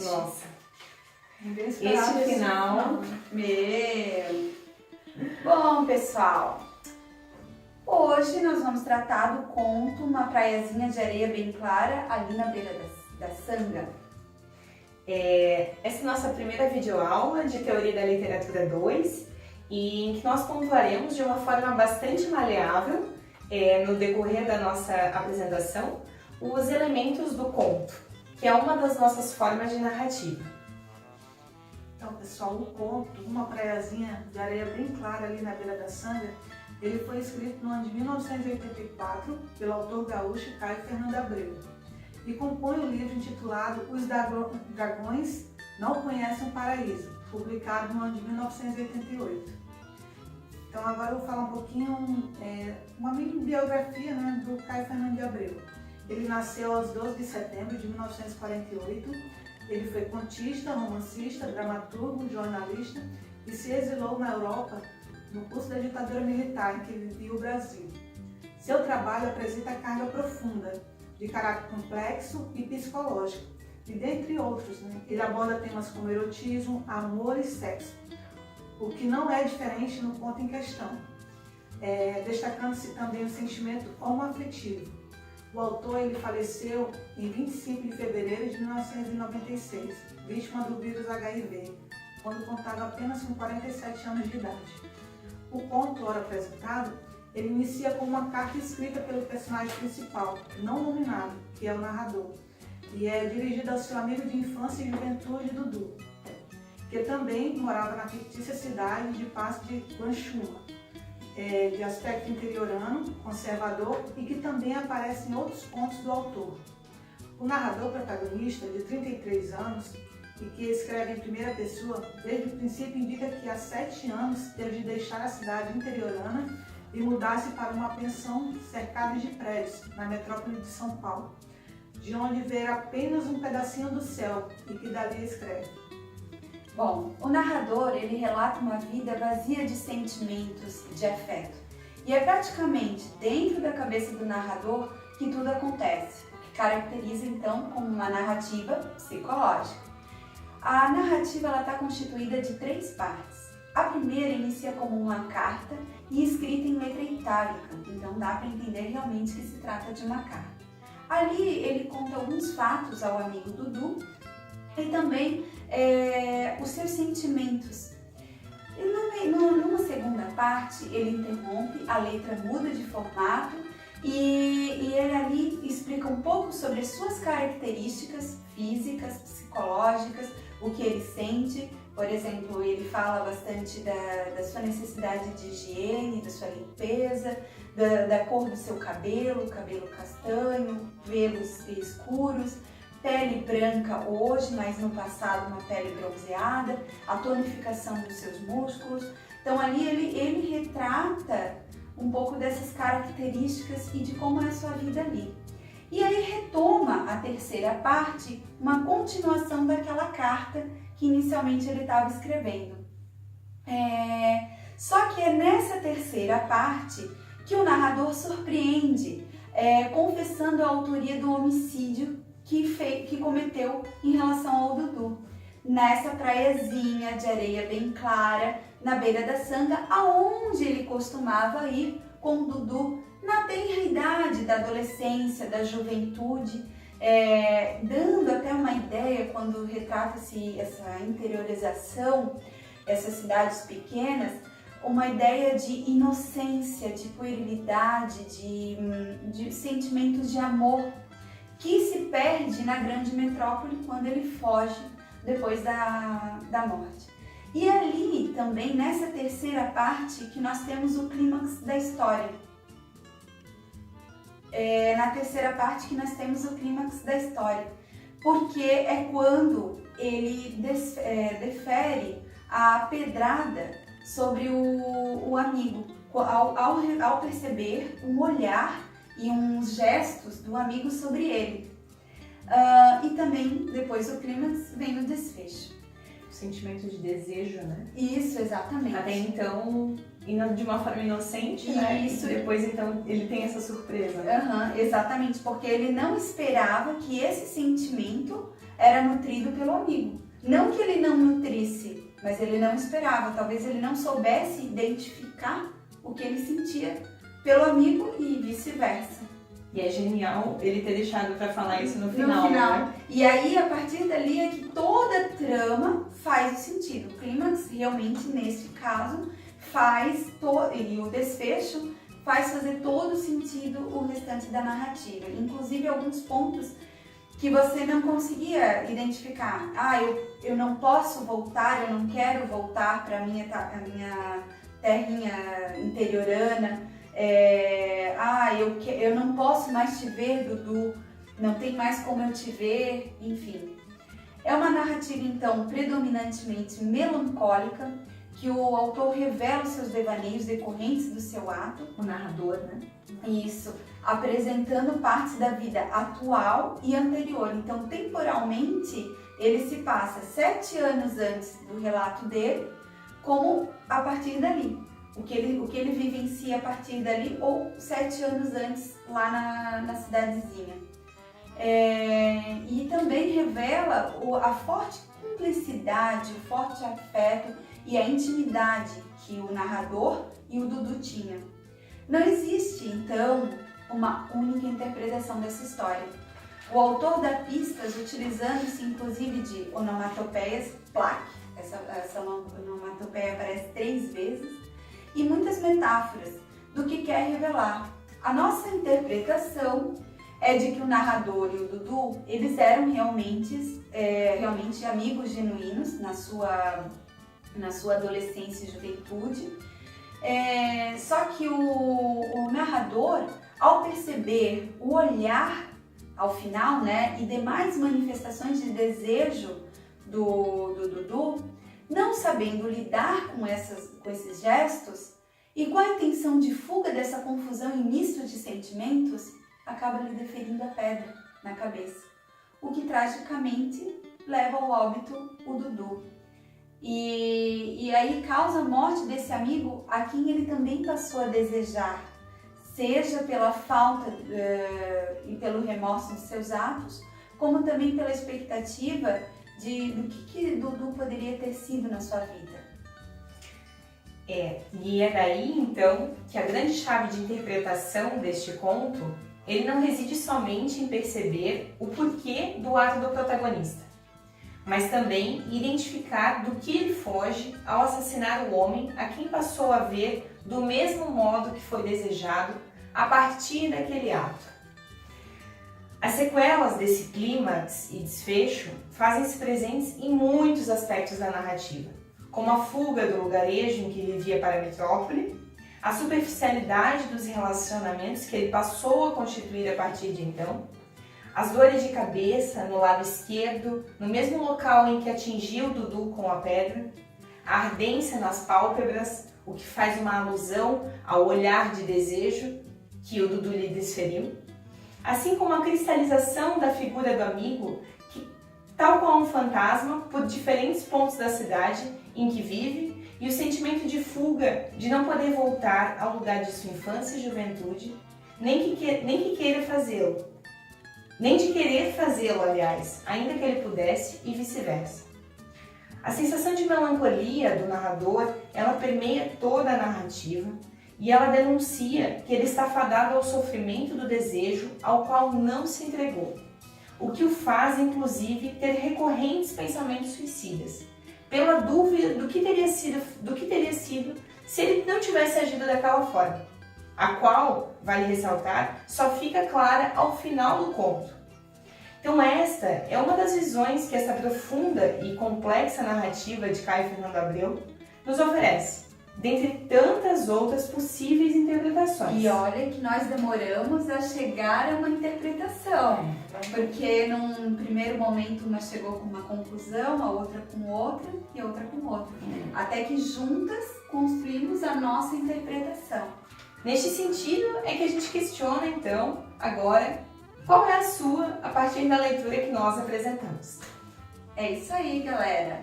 gente. Nossa. Este final... Meu... Bom, pessoal, hoje nós vamos tratar do conto Uma Praiazinha de Areia Bem Clara, ali na beira da Sanga. Essa é a nossa primeira videoaula de Teoria da Literatura 2 e em que nós pontuaremos de uma forma bastante maleável, no decorrer da nossa apresentação, os elementos do conto, que é uma das nossas formas de narrativa. Então, pessoal, o conto Uma Praiazinha de Areia Bem Clara, ali na beira da Sanga, ele foi escrito no ano de 1984 pelo autor gaúcho Caio Fernando Abreu e compõe o livro intitulado Os Dragões Não Conhecem o Paraíso, publicado no ano de 1988. Então, agora eu vou falar um pouquinho, uma mini biografia, né, do Caio Fernando de Abreu. Ele nasceu aos 12 de setembro de 1948. Ele foi contista, romancista, dramaturgo, jornalista e se exilou na Europa no curso da ditadura militar em que vivia o Brasil. Seu trabalho apresenta carga profunda, de caráter complexo e psicológico, e dentre outros, né? Ele aborda temas como erotismo, amor e sexo, o que não é diferente no conto em questão, destacando-se também o sentimento homoafetivo. O autor ele faleceu em 25 de fevereiro de 1996, vítima do vírus HIV, quando contava apenas com 47 anos de idade. O conto, ora apresentado, ele inicia com uma carta escrita pelo personagem principal, não nominado, que é o narrador, e é dirigida ao seu amigo de infância e juventude, Dudu, que também morava na fictícia cidade de Passo de Guanchuma, de aspecto interiorano, conservador e que também aparece em outros contos do autor. O narrador protagonista, de 33 anos, e que escreve em primeira pessoa, desde o princípio indica que há 7 anos teve de deixar a cidade interiorana e mudar-se para uma pensão cercada de prédios, na metrópole de São Paulo, de onde vê apenas um pedacinho do céu e que dali escreve. Bom, o narrador ele relata uma vida vazia de sentimentos, de afeto. E é praticamente dentro da cabeça do narrador que tudo acontece, o que caracteriza então como uma narrativa psicológica. A narrativa está constituída de 3 partes. A primeira inicia como uma carta e escrita em letra itálica, então dá para entender realmente que se trata de uma carta. Ali ele conta alguns fatos ao amigo Dudu e também os seus sentimentos. E numa segunda parte ele interrompe, a letra muda de formato e ele ali explica um pouco sobre as suas características físicas, psicológicas, o que ele sente. Por exemplo, ele fala bastante da sua necessidade de higiene, da sua limpeza, da cor do seu cabelo castanho, pelos escuros, pele branca hoje, mas no passado uma pele bronzeada, a tonificação dos seus músculos. Então ali ele retrata um pouco dessas características e de como é a sua vida ali. E aí retoma a terceira parte, uma continuação daquela carta que inicialmente ele estava escrevendo. Só que é nessa terceira parte que o narrador surpreende, confessando a autoria do homicídio que cometeu em relação ao Dudu, nessa praiazinha de areia bem clara, na beira da Sanga, aonde ele costumava ir com o Dudu na tenra idade da adolescência, da juventude, dando até uma ideia, quando retrata-se essa interiorização, essas cidades pequenas, uma ideia de inocência, de puerilidade, de sentimentos de amor, que se perde na grande metrópole quando ele foge depois da morte. E ali também, nessa terceira parte, que nós temos o clímax da história. Na terceira parte que nós temos o clímax da história, porque é quando ele defere a pedrada sobre o amigo, ao perceber um olhar e uns gestos do amigo sobre ele. E também, depois do clímax, vem o desfecho. O sentimento de desejo, né? Isso, exatamente. Até então, de uma forma inocente, né? Isso. E depois, então, ele tem essa surpresa, né? Exatamente, porque ele não esperava que esse sentimento era nutrido pelo amigo. Não que ele não nutrisse, mas ele não esperava, talvez ele não soubesse identificar o que ele sentia pelo amigo e vice-versa. E é genial ele ter deixado para falar isso no final. Né? E aí, a partir dali é que toda a trama faz o sentido. O clímax, realmente, nesse caso, e o desfecho faz fazer todo o sentido o restante da narrativa. Inclusive, alguns pontos que você não conseguia identificar. Eu não posso voltar, eu não quero voltar para a minha terrinha interiorana. Eu não posso mais te ver, Dudu, não tem mais como eu te ver, enfim. É uma narrativa, então, predominantemente melancólica, que o autor revela os seus devaneios decorrentes do seu ato. O narrador, né? Isso, apresentando partes da vida atual e anterior. Então, temporalmente, ele se passa 7 anos antes do relato dele, como a partir dali. O que ele vivencia a partir dali, ou 7 anos antes, lá na cidadezinha. E também revela a forte cumplicidade, o forte afeto e a intimidade que o narrador e o Dudu tinham. Não existe, então, uma única interpretação dessa história. O autor dá pistas utilizando-se, inclusive, de onomatopeias, plaque, essa onomatopeia aparece 3 vezes, e muitas metáforas do que quer revelar. A nossa interpretação é de que o narrador e o Dudu, eles eram realmente amigos genuínos na sua adolescência e juventude. Só que o narrador, ao perceber o olhar ao final, né, e demais manifestações de desejo do Dudu, não sabendo lidar com esses gestos e com a intenção de fuga dessa confusão e misto de sentimentos, acaba lhe deferindo a pedra na cabeça, o que tragicamente leva ao óbito o Dudu. E aí causa a morte desse amigo a quem ele também passou a desejar, seja pela falta e pelo remorso de seus atos, como também pela expectativa do que Dudu poderia ter sido na sua vida. E é daí então que a grande chave de interpretação deste conto, ele não reside somente em perceber o porquê do ato do protagonista, mas também identificar do que ele foge ao assassinar o homem a quem passou a ver do mesmo modo que foi desejado a partir daquele ato. As sequelas desse clímax e desfecho fazem-se presentes em muitos aspectos da narrativa, como a fuga do lugarejo em que ele vivia para a metrópole, a superficialidade dos relacionamentos que ele passou a constituir a partir de então, as dores de cabeça no lado esquerdo, no mesmo local em que atingiu Dudu com a pedra, a ardência nas pálpebras, o que faz uma alusão ao olhar de desejo que o Dudu lhe desferiu, assim como a cristalização da figura do amigo, que, tal qual um fantasma, por diferentes pontos da cidade em que vive, e o sentimento de fuga, de não poder voltar ao lugar de sua infância e juventude, nem de querer fazê-lo, aliás, ainda que ele pudesse, e vice-versa. A sensação de melancolia do narrador, ela permeia toda a narrativa, e ela denuncia que ele está fadado ao sofrimento do desejo ao qual não se entregou, o que o faz, inclusive, ter recorrentes pensamentos suicidas, pela dúvida do que teria sido se ele não tivesse agido daquela forma, a qual, vale ressaltar, só fica clara ao final do conto. Então esta é uma das visões que essa profunda e complexa narrativa de Caio Fernando Abreu nos oferece, dentre tantas outras possíveis interpretações. E olha que nós demoramos a chegar a uma interpretação, porque num primeiro momento uma chegou com uma conclusão, a outra com outra e a outra com outra, até que juntas construímos a nossa interpretação. Neste sentido é que a gente questiona então, agora, qual é a sua a partir da leitura que nós apresentamos. É isso aí, galera!